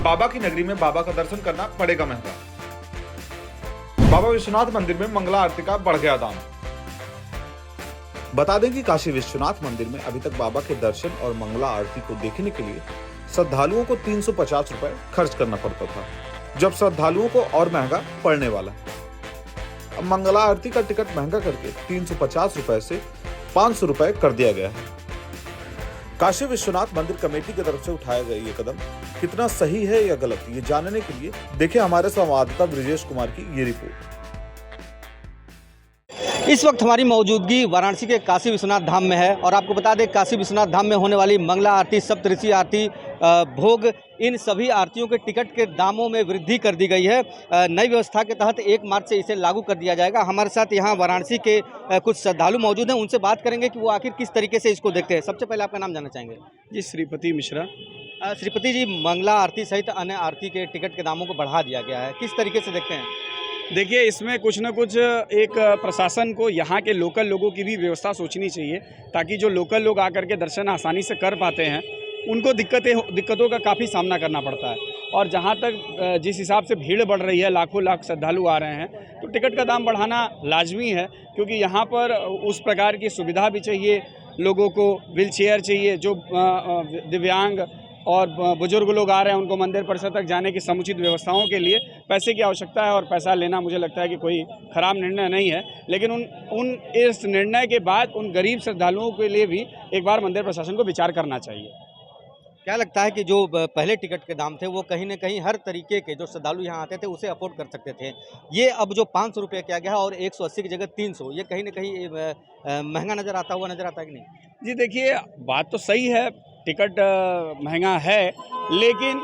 बाबा की नगरी में बाबा का दर्शन करना पड़ेगा महंगा। बाबा विश्वनाथ मंदिर में मंगला आरती का बढ़ गया दाम। बता दें कि काशी विश्वनाथ मंदिर में अभी तक बाबा के दर्शन और मंगला आरती को देखने के लिए श्रद्धालुओं को 350 रुपए खर्च करना पड़ता था, जब श्रद्धालुओं को और महंगा पड़ने वाला। अब मंगला आरती का टिकट महंगा करके 350 रुपए से 500 रुपए कर दिया गया है। काशी विश्वनाथ मंदिर कमेटी की तरफ से उठाया गया ये कदम कितना सही है या गलत, ये जानने के लिए देखिए हमारे संवाददाता ब्रिजेश कुमार की ये रिपोर्ट। इस वक्त हमारी मौजूदगी वाराणसी के काशी विश्वनाथ धाम में है और आपको बता दें काशी विश्वनाथ धाम में होने वाली मंगला आरती, सप्तऋषि आरती, भोग, इन सभी आरतियों के टिकट के दामों में वृद्धि कर दी गई है। नई व्यवस्था के तहत 1 मार्च से इसे लागू कर दिया जाएगा। हमारे साथ यहाँ वाराणसी के कुछ श्रद्धालु मौजूद हैं, उनसे बात करेंगे कि वो आखिर किस तरीके से इसको देखते हैं। सबसे पहले आपका नाम जानना चाहेंगे। जी, श्रीपति मिश्रा। श्रीपति जी, मंगला आरती सहित अन्य आरती के टिकट के दामों को बढ़ा दिया गया है, किस तरीके से देखते हैं? देखिए, इसमें कुछ न कुछ एक प्रशासन को यहाँ के लोकल लोगों की भी व्यवस्था सोचनी चाहिए, ताकि जो लोकल लोग आकर के दर्शन आसानी से कर पाते हैं उनको दिक्कतों का काफ़ी सामना करना पड़ता है। और जहाँ तक जिस हिसाब से भीड़ बढ़ रही है, लाखों लाख श्रद्धालु आ रहे हैं, तो टिकट का दाम बढ़ाना लाजमी है, क्योंकि यहाँ पर उस प्रकार की सुविधा भी चाहिए लोगों को। व्हील चेयर चाहिए, जो दिव्यांग और बुजुर्ग लोग आ रहे हैं उनको मंदिर परिसर तक जाने की समुचित व्यवस्थाओं के लिए पैसे की आवश्यकता है। और पैसा लेना मुझे लगता है कि कोई खराब निर्णय नहीं है, लेकिन इस निर्णय के बाद उन गरीब श्रद्धालुओं के लिए भी एक बार मंदिर प्रशासन को विचार करना चाहिए। क्या लगता है कि जो पहले टिकट के दाम थे वो कहीं ना कहीं हर तरीके के जो श्रद्धालु यहाँ आते थे उसे अफोर्ड कर सकते थे, ये अब जो 500 रुपये किया गया है और 180 की जगह 300, ये कहीं ना कहीं महंगा नज़र आता है कि नहीं? जी देखिए, बात तो सही है, टिकट महंगा है, लेकिन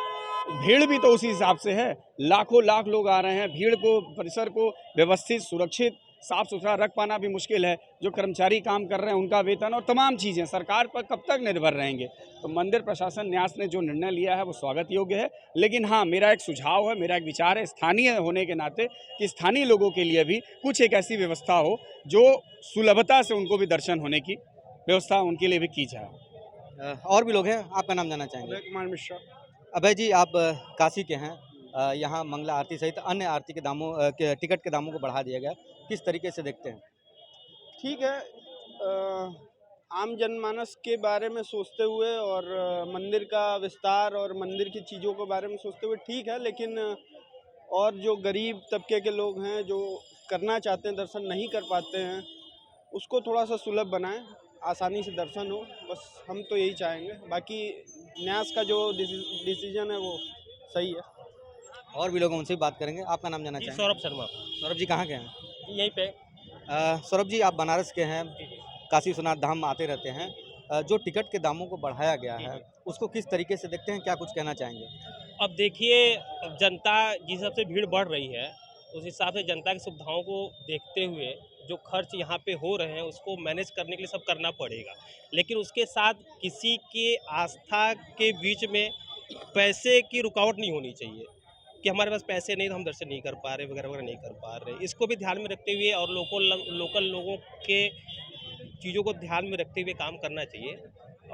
भीड़ भी तो उसी हिसाब से है। लाखों लाख लोग आ रहे हैं, भीड़ को, परिसर को व्यवस्थित, सुरक्षित, साफ सुथरा रख पाना भी मुश्किल है। जो कर्मचारी काम कर रहे हैं उनका वेतन और तमाम चीज़ें सरकार पर कब तक निर्भर रहेंगे। तो मंदिर प्रशासन न्यास ने जो निर्णय लिया है वो स्वागत योग्य है। लेकिन हाँ, मेरा एक सुझाव है, मेरा एक विचार है स्थानीय होने के नाते, कि स्थानीय लोगों के लिए भी कुछ एक ऐसी व्यवस्था हो जो सुलभता से उनको भी दर्शन होने की व्यवस्था उनके लिए भी की जाए। और भी लोग हैं, आपका नाम जानना चाहेंगे? अभय कुमार मिश्रा। अभय जी, आप काशी के हैं, यहाँ मंगला आरती सहित अन्य आरती के दामों के टिकट के दामों को बढ़ा दिया गया, किस तरीके से देखते हैं? ठीक है, आम जनमानस के बारे में सोचते हुए और मंदिर का विस्तार और मंदिर की चीज़ों के बारे में सोचते हुए ठीक है, लेकिन और जो गरीब तबके के लोग हैं जो करना चाहते हैं, दर्शन नहीं कर पाते हैं, उसको थोड़ा सा सुलभ बनाएं, आसानी से दर्शन हो, बस हम तो यही चाहेंगे। बाकी न्यास का जो डिसीजन है वो सही है। और भी लोग उनसे भी बात करेंगे। आपका नाम जानना चाहेंगे? सौरभ शर्मा। सौरभ जी, कहाँ के हैं? यहीं पे। सौरभ जी, आप बनारस के हैं, काशी विश्वनाथ धाम आते रहते हैं, जो टिकट के दामों को बढ़ाया गया है उसको किस तरीके से देखते हैं, क्या कुछ कहना चाहेंगे? अब देखिए, जनता जिस हिसाब से भीड़ बढ़ रही है उस हिसाब से जनता की सुविधाओं को देखते हुए जो खर्च यहाँ पे हो रहे हैं उसको मैनेज करने के लिए सब करना पड़ेगा। लेकिन उसके साथ किसी के आस्था के बीच में पैसे की रुकावट नहीं होनी चाहिए कि हमारे पास पैसे नहीं तो हम दर्शन नहीं कर पा रहे, वगैरह वगैरह नहीं कर पा रहे। इसको भी ध्यान में रखते हुए और लोकल लोगों के चीज़ों को ध्यान में रखते हुए काम करना चाहिए।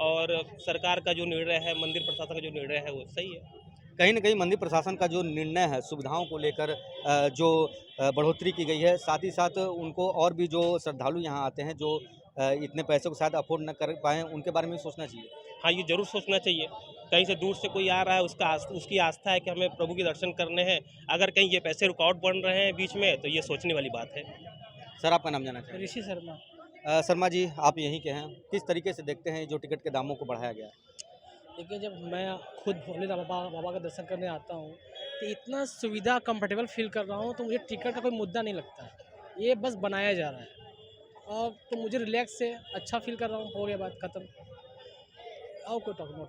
और सरकार का जो निर्णय है, मंदिर प्रशासन का जो निर्णय है वो सही है। कहीं ना कहीं मंदिर प्रशासन का जो निर्णय है, सुविधाओं को लेकर जो बढ़ोतरी की गई है, साथ ही साथ उनको और भी जो श्रद्धालु यहाँ आते हैं जो इतने पैसे को शायद अफोर्ड न कर पाएँ, उनके बारे में सोचना चाहिए। हाँ, ये ज़रूर सोचना चाहिए। कहीं से दूर से कोई आ रहा है, उसकी आस्था है कि हमें प्रभु के दर्शन करने हैं, अगर कहीं ये पैसे रुकावट बन रहे हैं बीच में, तो ये सोचने वाली बात है। सर, आपका नाम जानना चाहिए? ऋषि शर्मा। शर्मा जी, आप यहीं के हैं, किस तरीके से देखते हैं जो टिकट के दामों को बढ़ाया गया? देखिए, जब मैं खुद भोले बाबा का दर्शन करने आता हूँ तो इतना सुविधा कंफर्टेबल फील कर रहा हूँ, तो मुझे टिकट का कोई मुद्दा नहीं लगता है, ये बस बनाया जा रहा है। और तो मुझे रिलैक्स से अच्छा फील कर रहा हूँ, हो गया बात ख़त्म। और कोई टॉक नोट।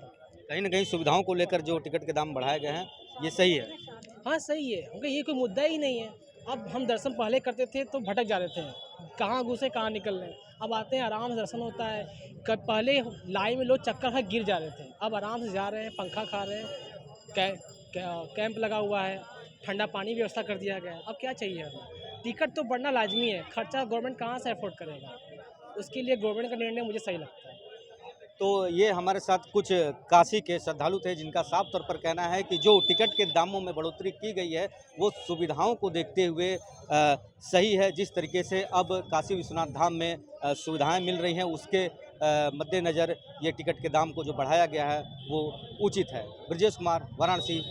कहीं ना कहीं सुविधाओं को लेकर जो टिकट के दाम बढ़ाए गए हैं ये सही है? हाँ सही है, क्योंकि ये कोई मुद्दा ही नहीं है। अब हम दर्शन पहले करते थे तो भटक जा रहे थे, कहाँ घुसे कहाँ निकल रहे हैं। अब आते हैं, आराम से दर्शन होता है। पहले लाइन में लोग चक्कर खा गिर जा रहे थे, अब आराम से जा रहे हैं, पंखा खा रहे हैं, कैंप लगा हुआ है, ठंडा पानी व्यवस्था कर दिया गया है। अब क्या चाहिए हमें? टिकट तो बढ़ना लाजमी है, खर्चा गवर्नमेंट कहाँ से अफोर्ड करेगा? उसके लिए गवर्नमेंट का निर्णय मुझे सही लगता है। तो ये हमारे साथ कुछ काशी के श्रद्धालु थे जिनका साफ तौर पर कहना है कि जो टिकट के दामों में बढ़ोतरी की गई है वो सुविधाओं को देखते हुए सही है। जिस तरीके से अब काशी विश्वनाथ धाम में सुविधाएं मिल रही हैं उसके मद्देनज़र ये टिकट के दाम को जो बढ़ाया गया है वो उचित है। ब्रजेश कुमार, वाराणसी।